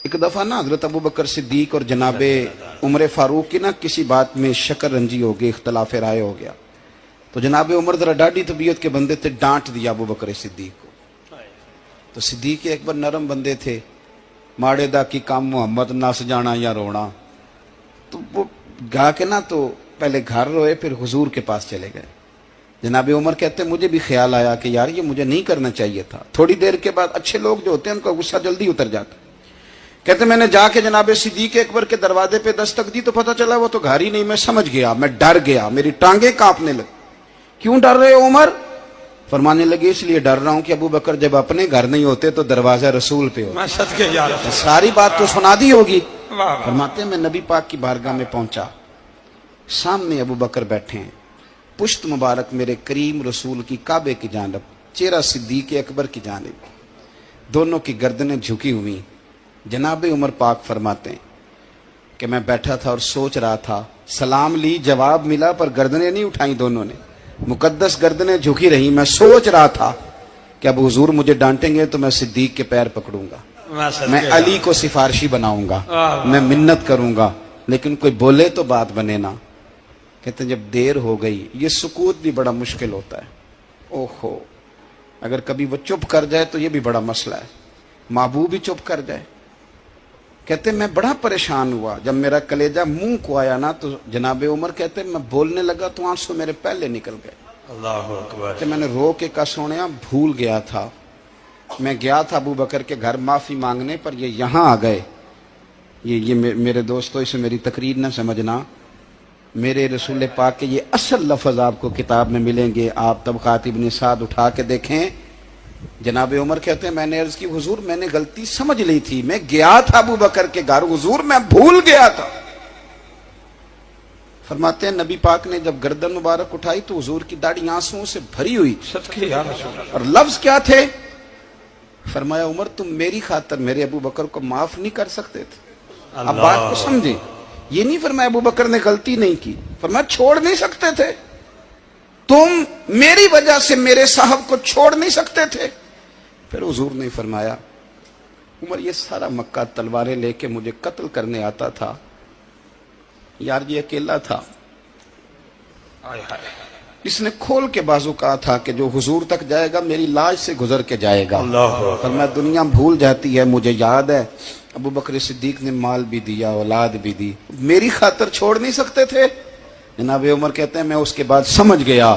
एक दफा ना हजरत अबू बकर सिद्दीक और जनाबे उमर फारूक की ना किसी बात में शक्र रंजी हो गई, इख्तलाफ राय हो गया। तो जनाबे उमर जरा डाढ़ी तबीयत के बंदे थे, डांट दिया अबू बकर सिद्दीक को। तो सिद्दीक एक बार नरम बंदे थे, माड़े दा की काम मोहम्मद नस जाना या रोना। तो वो गा के ना तो पहले घर रोए, फिर हुजूर के पास चले गए। जनाबे उमर कहते मुझे भी ख्याल आया कि यार ये मुझे नहीं करना चाहिए था। थोड़ी देर के बाद अच्छे लोग जो होते हैं उनका गुस्सा जल्दी उतर जाता है। कहते मैंने जाके जनाबे सिद्दीक अकबर के दरवाजे पे दस्तक दी तो पता चला वो तो घर ही नहीं। मैं समझ गया, मैं डर गया, मेरी टांगे कांपने लगी। क्यों डर रहे हो उमर? फरमाने लगे इसलिए डर रहा हूं कि अबू बकर जब अपने घर नहीं होते तो दरवाजा रसूल पे होता। तो सारी बात तो सुना दी होगी। फरमाते मैं नबी पाक की बारगाह में पहुंचा, सामने अबू बकर बैठे हैं, पुश्त मुबारक मेरे करीम रसूल की काबे की जानब, चेहरा सिद्दीक अकबर की जानब, दोनों की गर्दनें झुकी हुई। जनाबे उमर पाक फरमाते हैं कि मैं बैठा था और सोच रहा था, सलाम ली, जवाब मिला, पर गर्दनें नहीं उठाई दोनों ने, मुकद्दस गर्दनें झुकी रही। मैं सोच रहा था कि अब हुजूर मुझे डांटेंगे तो मैं सिद्दीक के पैर पकड़ूंगा, मैं अली को सिफारशी बनाऊंगा, मैं मिन्नत करूंगा, लेकिन कोई बोले तो बात बने ना। कहते जब देर हो गई, ये सुकूत भी बड़ा मुश्किल होता है। ओहो, अगर कभी वो चुप कर जाए तो ये भी बड़ा मसला है, महबूब भी चुप कर जाए। कहते मैं बड़ा परेशान हुआ, जब मेरा कलेजा मुंह को आया ना तो जनाबे उमर कहते मैं बोलने लगा तो आंसू मेरे पहले निकल गए। अल्लाहु अकबर। मैंने रो के कहा सोनिया भूल गया था, मैं गया था अबू बकर के घर माफी मांगने, पर ये यहाँ आ गए। ये मेरे दोस्तों इसे मेरी तकरीर ना समझना, मेरे रसूल पाक के ये असल लफ्ज आपको किताब में मिलेंगे। आप तबक़ात इब्न साद उठा के देखें। जनाबे उमर कहते हैं मैंने अर्ज की हुजूर मैंने गलती समझ ली थी, मैं गया था अबू बकर के घर, हुजूर मैं भूल गया था। फरमाते हैं नबी पाक ने जब गर्दन मुबारक उठाई तो हुजूर की दाढ़ी आंसुओं से भरी हुई। और लफ्ज क्या थे? फरमाया उमर तुम मेरी खातर मेरे अबू बकर को माफ नहीं कर सकते थे। अब बात को समझे, ये नहीं फरमाया अबू बकर ने गलती नहीं की, फरमाया छोड़ नहीं सकते थे, तुम मेरी वजह से मेरे साहब को छोड़ नहीं सकते थे। फिर हुजूर ने फरमाया उमर ये सारा मक्का तलवारें लेके मुझे कत्ल करने आता था, यार ये अकेला था, इसने खोल के बाजू कहा था कि जो हुजूर तक जाएगा मेरी लाश से गुजर के जाएगा। फरमाया दुनिया भूल जाती है, मुझे याद है अबू बकर सिद्दीक ने माल भी दिया, औलाद भी दी, मेरी खातर छोड़ नहीं सकते थे। जनाबे उमर कहते हैं मैं उसके बाद समझ गया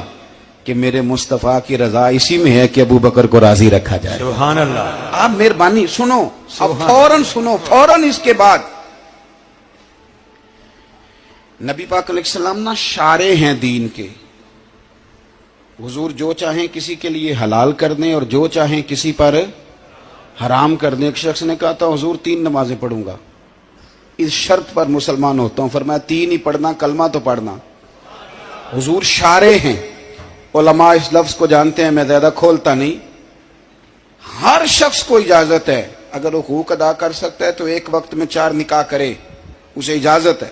कि मेरे मुस्तफा की रजा इसी में है कि अबू बकर को राजी रखा जाए। सुभान अल्लाह। आप मेहरबानी सुनो, अब फौरन सुनो, फौरन इसके बाद नबी पाक अलैहिस्सलाम ना शारे हैं दीन के। हुजूर जो चाहें किसी के लिए हलाल कर दें और जो चाहें किसी पर हराम कर दें। एक शख्स ने कहा था हुजूर 3 नमाजें पढ़ूंगा, इस शर्त पर मुसलमान होता हूं। फरमाया 3 ही पढ़ना, कलमा तो पढ़ना। हुजूर शारे हैं, उलमा इस लफ्ज को जानते हैं, मैं ज्यादा खोलता नहीं। हर शख्स को इजाजत है, अगर वो हुकूक अदा कर सकता है तो एक वक्त में 4 निकाह करे, उसे इजाजत है।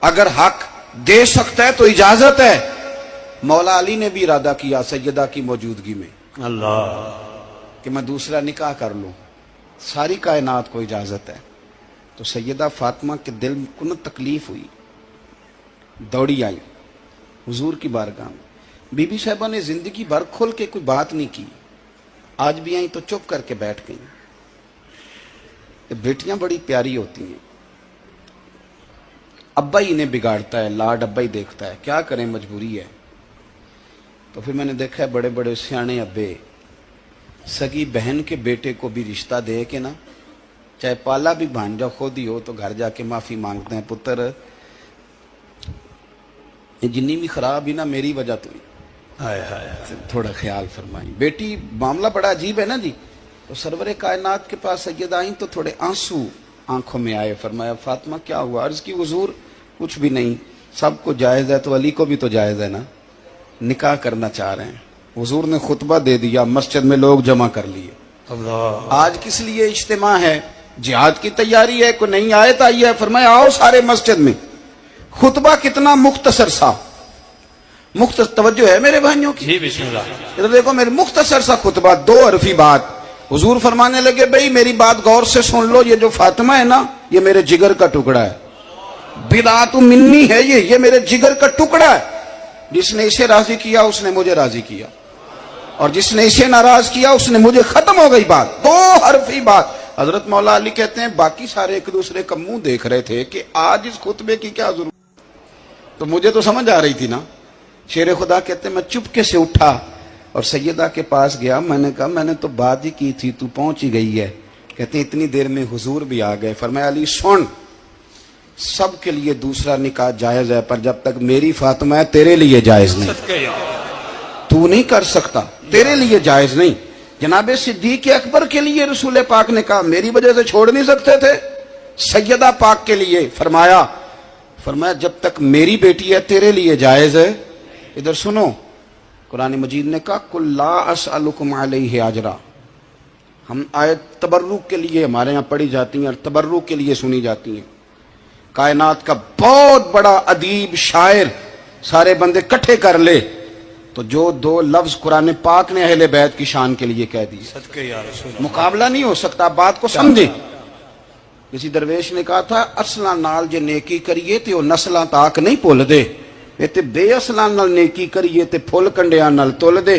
अगर हक दे सकता है तो इजाजत है। मौला अली ने भी इरादा किया सैयदा की मौजूदगी में अल्लाह कि मैं दूसरा निकाह कर लूं, सारी कायनात को इजाजत है। तो सैयदा फातिमा के दिल को न तकलीफ हुई, दौड़ी आई हुजूर की बारगाह में। बीबी साहिबा ने जिंदगी भर खोल के कोई बात नहीं की, आज भी आई तो चुप करके बैठ गई। बेटियां बड़ी प्यारी होती हैं, अब्बा ही इन्हें बिगाड़ता है, लाड अब्बा ही देखता है, क्या करें मजबूरी है। तो फिर मैंने देखा है बड़े बड़े सियाने अब्बे सगी बहन के बेटे को भी रिश्ता दे के ना, चाहे पाला भी भांजा खुद ही हो, तो घर जाके माफी मांगते हैं, पुत्र जिन्नी भी खराब ही ना मेरी वजह तो थोड़ा ख्याल फरमाई। बेटी मामला बड़ा अजीब है ना जी। तो सरवरे कायनात के पास सैयदा आई तो थोड़े आंसू आंखों में आए। फरमाया फातिमा क्या हुआ? अर्ज की हुजूर कुछ भी नहीं, सबको जायज है तो अली को भी तो जायज है ना, निकाह करना चाह रहे हैं। हुजूर ने खुतबा दे दिया, मस्जिद में लोग जमा कर लिए। आज किस लिए इज्तिमा है? जिहाद की तैयारी है, कोई नई आयत आई है, फरमाया आओ सारे मस्जिद में। खुतबा कितना मुख्तसर सा, तवज्जो है मेरे भाइयों की? इधर देखो मेरे मुख्तसर सा खुतबा, 2 हरफी बात, हुजूर फरमाने लगे भाई मेरी बात गौर से सुन लो, ये जो फातिमा है ना ये मेरे जिगर का टुकड़ा है, बिदात मिन्नी है, ये मेरे जिगर का टुकड़ा है। जिसने इसे राजी किया उसने मुझे राजी किया, और जिसने इसे नाराज किया उसने मुझे। खत्म हो गई बात, दो हरफी बात। हजरत मौला अली कहते हैं बाकी सारे एक दूसरे का मुंह देख रहे थे कि आज इस खुतबे की क्या जरूरत, तो मुझे तो समझ आ रही थी ना। शेर खुदा कहते हैं मैं चुपके से उठा और सैयदा के पास गया, मैंने कहा मैंने तो बात ही की थी, तू पहुंच ही गई है। कहते हैं इतनी देर में हुजूर भी आ गए। फरमाया अली सुन, सब के लिए दूसरा निकाह जायज है, पर जब तक मेरी फातिमा है तेरे लिए जायज नहीं, तू नहीं कर सकता, तेरे लिए जायज नहीं। जनाबे सिद्दीक अकबर के लिए रसूल पाक ने कहा मेरी वजह से छोड़ नहीं सकते थे, सैयदा पाक के लिए फरमाया जब तक मेरी बेटी है तेरे लिए जायज है। इधर सुनो, कुरान मजीद ने कहा कुल ला असअलुकुम अलैहि अजरा। हम आयत तबर्रुक के लिए हमारे यहाँ पढ़ी जाती हैं और तबर्रुक के लिए सुनी जाती हैं। कायनात का बहुत बड़ा अदीब शायर सारे बंदे इकट्ठे कर ले तो जो दो लफ्ज कुरान पाक ने अहले बैत की शान के लिए कह दिए, मुकाबला नहीं हो सकता। बात को समझे। किसी दरवेश ने कहा था असला नाल जे नेकी करिए ते ओ नस्लां ताक नहीं भुल दे, ते बेअसलां नाल नेकी करिए ते फुल कंडियां नाल तुल दे।